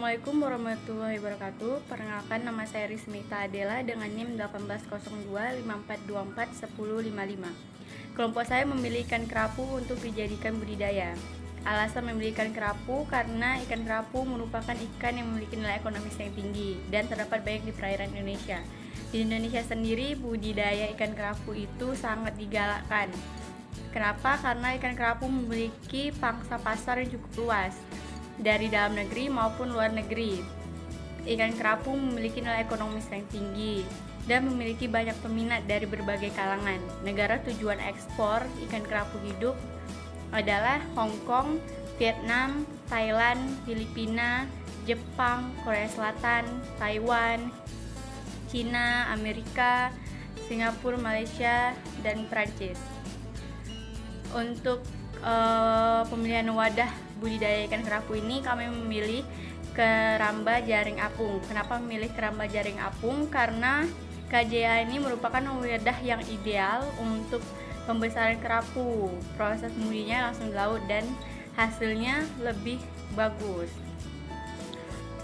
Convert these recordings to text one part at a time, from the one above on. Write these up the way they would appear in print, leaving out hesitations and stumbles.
Assalamualaikum warahmatullahi wabarakatuh. Perkenalkan, nama saya Rismita Adela dengan NIM 180254241055. Kelompok saya memilih ikan kerapu untuk dijadikan budidaya. Alasan memilih ikan kerapu karena ikan kerapu merupakan ikan yang memiliki nilai ekonomis yang tinggi dan terdapat banyak di perairan Indonesia. Di Indonesia sendiri, budidaya ikan kerapu itu sangat digalakkan. Kenapa? Karena ikan kerapu memiliki pangsa pasar yang cukup luas, dari dalam negeri maupun luar negeri. Ikan kerapu memiliki nilai ekonomis yang tinggi dan memiliki banyak peminat dari berbagai kalangan. Negara tujuan ekspor ikan kerapu hidup adalah Hong Kong, Vietnam, Thailand, Filipina, Jepang, Korea Selatan, Taiwan, Cina, Amerika, Singapura, Malaysia, dan Prancis. Untuk pemilihan wadah budidaya ikan kerapu ini, kami memilih keramba jaring apung. Kenapa memilih keramba jaring apung? Karena KJA ini merupakan wadah yang ideal untuk pembesaran kerapu. Proses pengujinya langsung di laut dan hasilnya lebih bagus.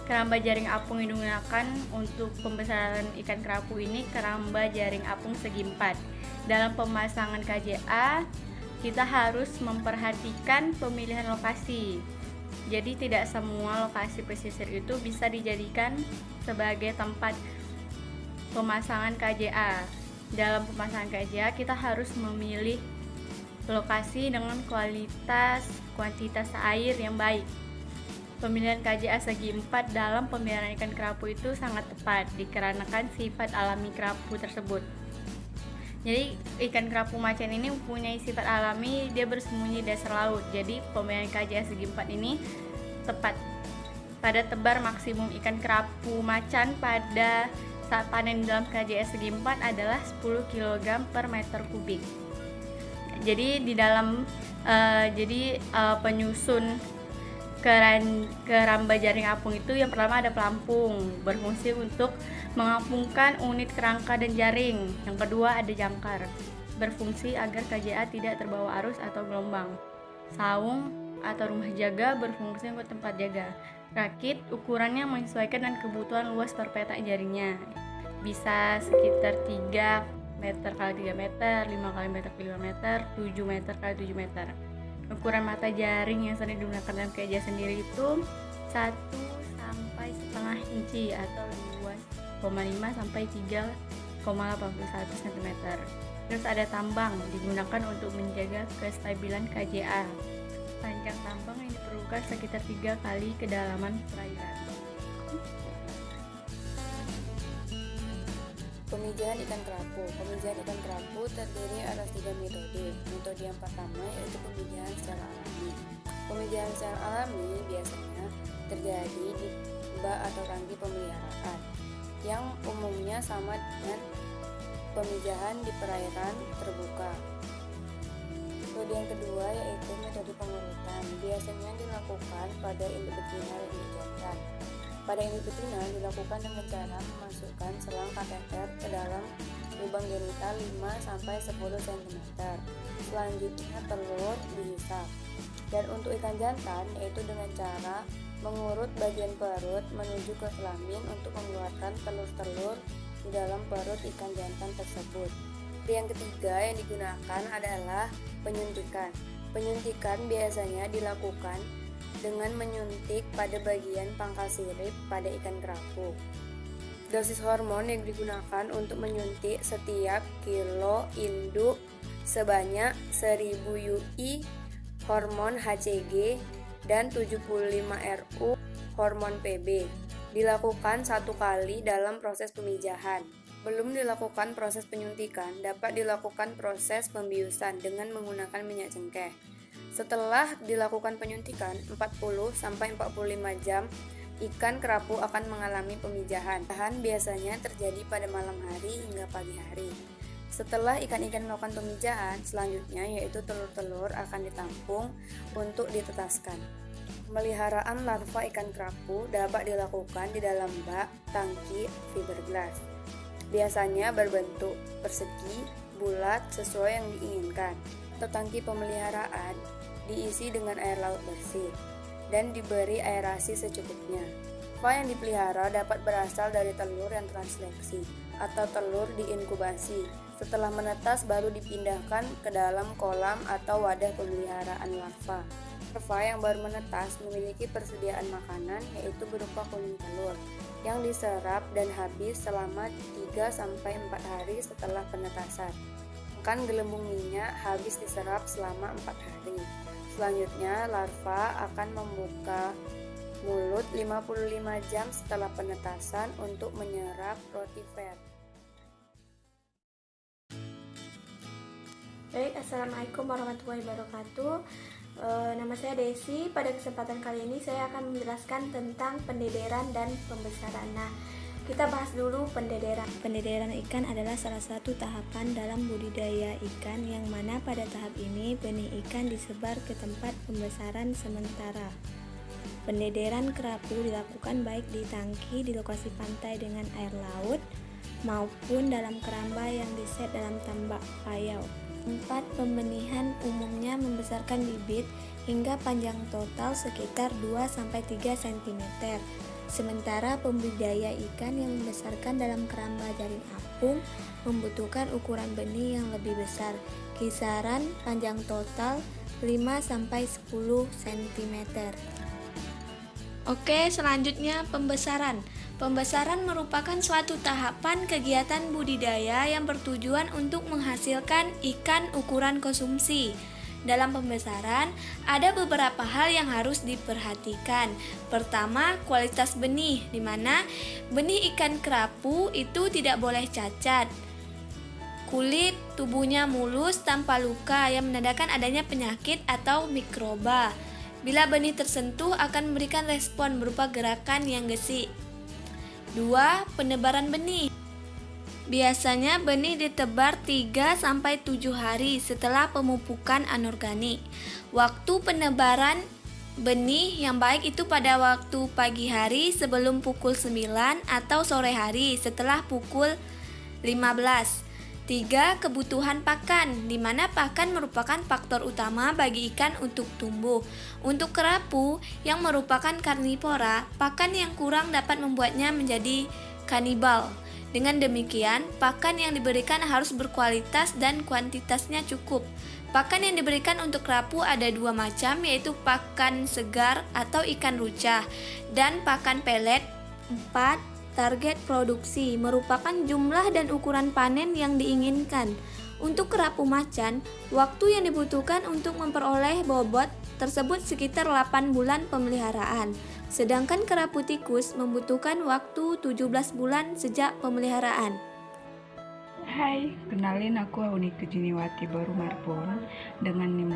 Keramba jaring apung yang digunakan untuk pembesaran ikan kerapu ini keramba jaring apung segi 4. Dalam pemasangan KJA, kita harus memperhatikan pemilihan lokasi. Jadi tidak semua lokasi pesisir itu bisa dijadikan sebagai tempat pemasangan KJA. Dalam pemasangan KJA, kita harus memilih lokasi dengan kuantitas air yang baik. Pemilihan KJA segi 4 dalam pemeliharaan ikan kerapu itu sangat tepat dikarenakan sifat alami kerapu tersebut. Jadi ikan kerapu macan ini mempunyai sifat alami, dia bersembunyi di dasar laut. Jadi pemeliharaan KJA segi 4 ini tepat. Pada tebar maksimum ikan kerapu macan pada saat panen dalam KJA segi 4 adalah 10 kg per meter kubik. Jadi di dalam penyusun keramba jaring apung itu, yang pertama ada pelampung, berfungsi untuk mengampungkan unit kerangka dan jaring. Yang kedua ada jangkar, berfungsi agar KJA tidak terbawa arus atau gelombang. Saung atau rumah jaga, berfungsi untuk tempat jaga. Rakit, ukurannya menyesuaikan dengan kebutuhan luas per petak jaringnya, bisa sekitar 3 meter x 3 meter, 5 x meter x 5 meter, 7 meter x 7 meter. Ukuran mata jaring yang sering digunakan dalam KJA sendiri itu 1 sampai setengah inci atau 2,5 sampai 3,81 cm. Terus ada tambang, digunakan untuk menjaga kestabilan KJA. Panjang tambang yang diperlukan sekitar 3 kali kedalaman perairan. Pemijahan ikan kerapu. Pemijahan ikan kerapu terdiri atas 3 metode. Metode yang pertama yaitu pemijahan secara alami. Pemijahan secara alami biasanya terjadi di bak atau tangki pemeliharaan, yang umumnya sama dengan pemijahan di perairan terbuka. Metode yang kedua yaitu metode pengurutan. Biasanya dilakukan pada induk betina dan induk jantan. Pada induk betina dilakukan dengan cara memasukkan selang kateter ke dalam lubang genital 5-10 cm. Selanjutnya telur dihisap. Dan untuk ikan jantan yaitu dengan cara mengurut bagian perut menuju ke kelamin untuk mengeluarkan telur-telur di dalam perut ikan jantan tersebut. Yang ketiga yang digunakan adalah penyuntikan. Penyuntikan biasanya dilakukan dengan menyuntik pada bagian pangkal sirip pada ikan kerapu. Dosis hormon yang digunakan untuk menyuntik setiap kilo induk sebanyak 1000 UI hormon HCG dan 75 RU hormon PB. Dilakukan 1 kali dalam proses pemijahan. Belum dilakukan proses penyuntikan, dapat dilakukan proses pembiusan dengan menggunakan minyak cengkeh. Setelah dilakukan penyuntikan 40-45 jam, ikan kerapu akan mengalami pemijahan. Pemijahan biasanya terjadi pada malam hari hingga pagi hari. Setelah ikan-ikan melakukan pemijahan, selanjutnya yaitu telur-telur akan ditampung untuk ditetaskan. Pemeliharaan larva ikan kerapu dapat dilakukan di dalam bak tangki fiberglass. Biasanya berbentuk persegi, bulat sesuai yang diinginkan. Atau tangki pemeliharaan diisi dengan air laut bersih dan diberi aerasi secukupnya. Larva yang dipelihara dapat berasal dari telur yang transleksi atau telur diinkubasi. Setelah menetas baru dipindahkan ke dalam kolam atau wadah pemeliharaan larva. Larva yang baru menetas memiliki persediaan makanan yaitu berupa kuning telur yang diserap dan habis selama 3-4 hari setelah penetasan. Sedangkan gelembung minyak habis diserap selama 4 hari. Selanjutnya larva akan membuka mulut 55 jam setelah penetasan untuk menyerap roti fer. Baik, Assalamualaikum warahmatullahi wabarakatuh. Nama saya Desi. Pada kesempatan kali ini saya akan menjelaskan tentang pendederan dan pembesaran. Nah, kita bahas dulu pendederan. Pendederan ikan adalah salah satu tahapan dalam budidaya ikan yang mana pada tahap ini benih ikan disebar ke tempat pembesaran sementara. Pendederan kerapu dilakukan baik di tangki di lokasi pantai dengan air laut maupun dalam keramba yang diset dalam tambak payau. Tempat pembenihan umumnya membesarkan bibit hingga panjang total sekitar 2-3 cm. Sementara pembudidaya ikan yang membesarkan dalam keramba jaring apung membutuhkan ukuran benih yang lebih besar, kisaran panjang total 5-10 cm. Oke, selanjutnya pembesaran. Pembesaran merupakan suatu tahapan kegiatan budidaya yang bertujuan untuk menghasilkan ikan ukuran konsumsi. Dalam pembesaran, ada beberapa hal yang harus diperhatikan. Pertama, kualitas benih, di mana benih ikan kerapu itu tidak boleh cacat. Kulit tubuhnya mulus tanpa luka yang menandakan adanya penyakit atau mikroba. Bila benih tersentuh akan memberikan respon berupa gerakan yang gesit. 2. Penebaran benih. Biasanya benih ditebar 3-7 hari setelah pemupukan anorganik. Waktu penebaran benih yang baik itu pada waktu pagi hari sebelum pukul 9 atau sore hari setelah pukul 15. 3. Kebutuhan pakan, di mana pakan merupakan faktor utama bagi ikan untuk tumbuh. Untuk kerapu yang merupakan karnivora, pakan yang kurang dapat membuatnya menjadi kanibal. Dengan demikian, pakan yang diberikan harus berkualitas dan kuantitasnya cukup. Pakan yang diberikan untuk kerapu ada 2 macam, yaitu pakan segar atau ikan rucah dan pakan pelet. 4. Target produksi merupakan jumlah dan ukuran panen yang diinginkan. Untuk kerapu macan, waktu yang dibutuhkan untuk memperoleh bobot tersebut sekitar 8 bulan pemeliharaan. Sedangkan kerapu tikus membutuhkan waktu 17 bulan sejak pemeliharaan. Hai, kenalin aku Aunike Jiniwati Baru Marbon dengan NIM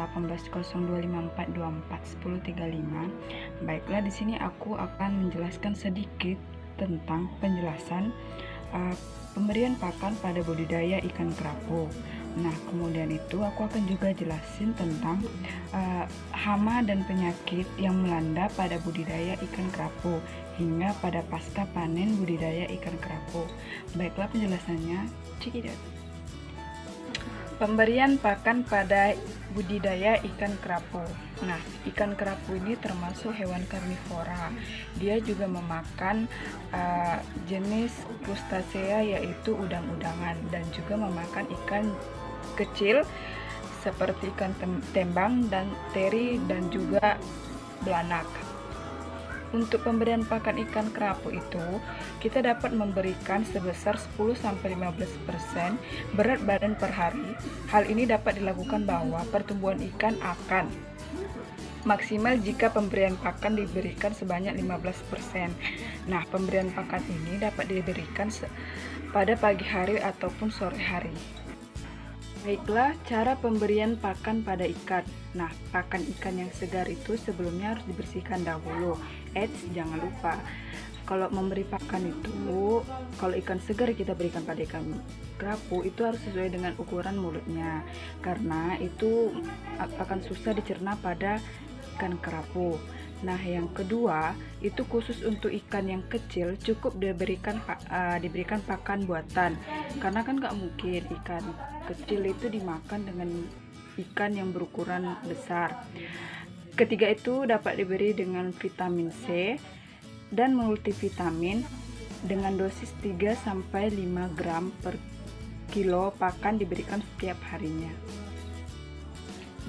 180254241035. Baiklah, di sini aku akan menjelaskan sedikit tentang penjelasan pemberian pakan pada budidaya ikan kerapu. Nah, kemudian itu aku akan juga jelasin tentang hama dan penyakit yang melanda pada budidaya ikan kerapu hingga pada pasca panen budidaya ikan kerapu. Baiklah, penjelasannya, check it out. Pemberian pakan pada budidaya ikan kerapu. Nah, ikan kerapu ini termasuk hewan karnivora. Dia juga memakan jenis krustasea yaitu udang-udangan dan juga memakan ikan kecil seperti ikan tembang dan teri dan juga belanak. Untuk pemberian pakan ikan kerapu itu, kita dapat memberikan sebesar 10-15% berat badan per hari. Hal ini dapat dilakukan bahwa pertumbuhan ikan akan maksimal jika pemberian pakan diberikan sebanyak 15%. Nah, pemberian pakan ini dapat diberikan pada pagi hari ataupun sore hari. Baiklah, cara pemberian pakan pada ikan. Nah, pakan ikan yang segar itu sebelumnya harus dibersihkan dahulu. Jangan lupa, kalau memberi pakan itu, kalau ikan segar kita berikan pada ikan kerapu, itu harus sesuai dengan ukuran mulutnya. Karena itu akan susah dicerna pada ikan kerapu. Nah, yang kedua, itu khusus untuk ikan yang kecil cukup diberikan pakan buatan. Karena kan nggak mungkin ikan kecil itu dimakan dengan ikan yang berukuran besar. Ketiga itu dapat diberi dengan vitamin C. dan multivitamin dengan dosis 3-5 gram per kilo pakan diberikan setiap harinya.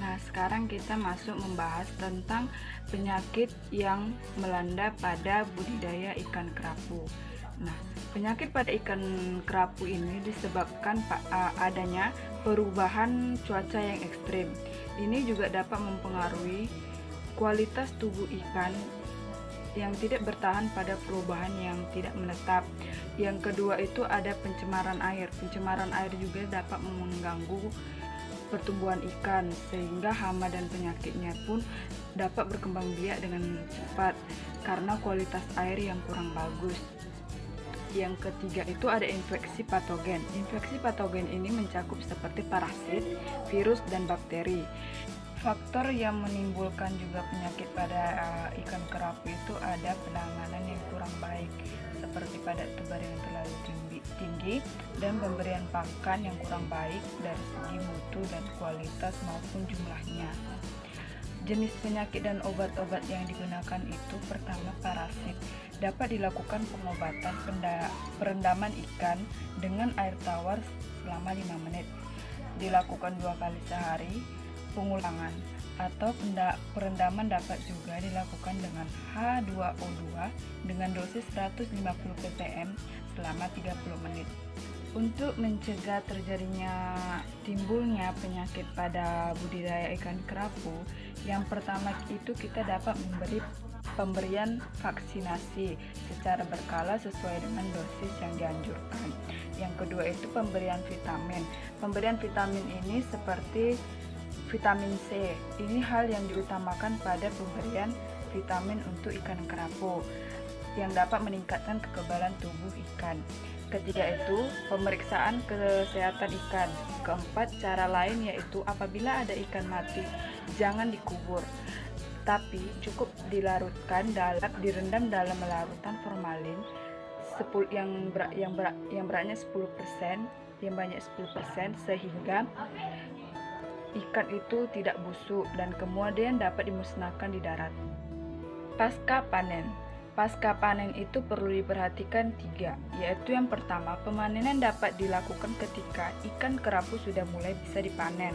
Nah, sekarang kita masuk membahas tentang penyakit yang melanda pada budidaya ikan kerapu. Nah, penyakit pada ikan kerapu ini disebabkan adanya perubahan cuaca yang ekstrim. Ini juga dapat mempengaruhi kualitas tubuh ikan yang tidak bertahan pada perubahan yang tidak menetap. Yang kedua itu ada pencemaran air. Pencemaran air juga dapat mengganggu pertumbuhan ikan sehingga hama dan penyakitnya pun dapat berkembang biak dengan cepat karena kualitas air yang kurang bagus. Yang ketiga itu ada infeksi patogen. Infeksi patogen ini mencakup seperti parasit, virus, dan bakteri. Faktor yang menimbulkan juga penyakit pada ikan kerapu itu ada penanganan yang kurang baik, seperti pada tebar yang terlalu tinggi dan pemberian pakan yang kurang baik dari segi mutu dan kualitas maupun jumlahnya. Jenis penyakit dan obat-obat yang digunakan itu pertama parasit. Dapat dilakukan pengobatan perendaman ikan dengan air tawar selama 5 menit. Dilakukan 2 kali sehari. Pengulangan atau perendaman dapat juga dilakukan dengan H2O2 dengan dosis 150 ppm selama 30 menit. Untuk mencegah terjadinya timbulnya penyakit pada budidaya ikan kerapu, yang pertama itu kita dapat pemberian vaksinasi secara berkala sesuai dengan dosis yang dianjurkan. Yang kedua itu pemberian vitamin. Pemberian vitamin ini seperti vitamin C. Ini hal yang diutamakan pada pemberian vitamin untuk ikan kerapu yang dapat meningkatkan kekebalan tubuh ikan. Ketiga itu pemeriksaan kesehatan ikan. Keempat, cara lain yaitu apabila ada ikan mati, jangan dikubur, tapi cukup direndam dalam larutan formalin yang beratnya 10%, yang banyak 10% sehingga ikan itu tidak busuk dan kemudian dapat dimusnahkan di darat. Pasca panen. Pasca panen itu perlu diperhatikan 3, yaitu yang pertama, pemanenan dapat dilakukan ketika ikan kerapu sudah mulai bisa dipanen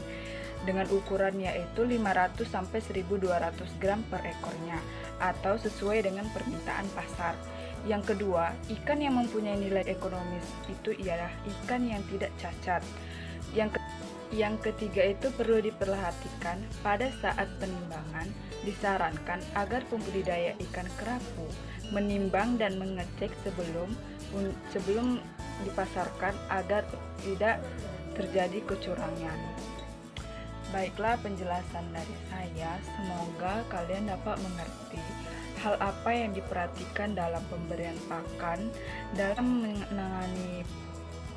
dengan ukuran yaitu 500 sampai 1200 gram per ekornya atau sesuai dengan permintaan pasar. Yang kedua, ikan yang mempunyai nilai ekonomis itu ialah ikan yang tidak cacat. Yang ketiga itu perlu diperhatikan pada saat penimbangan, disarankan agar pembudidaya ikan kerapu menimbang dan mengecek sebelum dipasarkan agar tidak terjadi kecurangan. Baiklah penjelasan dari saya, semoga kalian dapat mengerti hal apa yang diperhatikan dalam pemberian pakan dalam menangani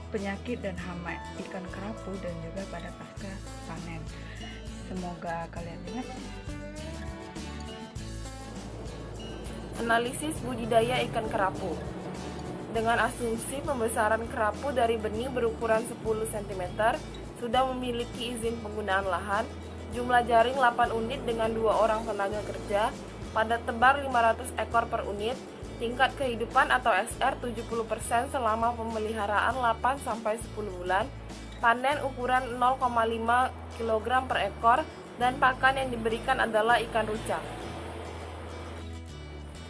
penyakit dan hama ikan kerapu dan juga pada pasca panen. Semoga kalian ingat. Analisis budidaya ikan kerapu. Dengan asumsi pembesaran kerapu dari benih berukuran 10 cm, sudah memiliki izin penggunaan lahan, jumlah jaring 8 unit dengan 2 orang tenaga kerja, pada tebar 500 ekor per unit, tingkat kehidupan atau SR 70% selama pemeliharaan 8-10 bulan, panen ukuran 0,5 kg per ekor, dan pakan yang diberikan adalah ikan ruca.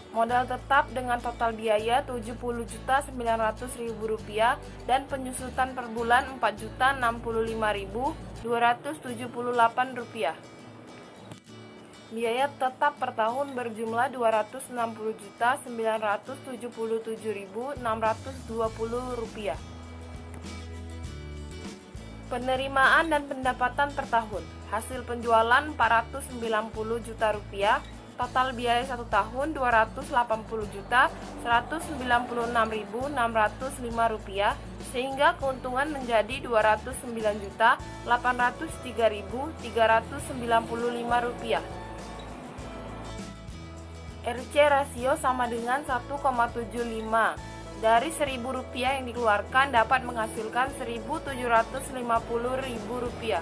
Modal tetap dengan total biaya Rp70.900.000 dan penyusutan per bulan Rp4.065.278. Biaya tetap per tahun berjumlah Rp260.977.620. Penerimaan dan pendapatan per tahun. Hasil penjualan Rp490 juta, total biaya 1 tahun Rp280.196.605, sehingga keuntungan menjadi Rp209.803.395. RC rasio sama dengan 1,75. Dari Rp1.000 yang dikeluarkan dapat menghasilkan Rp1.750.000.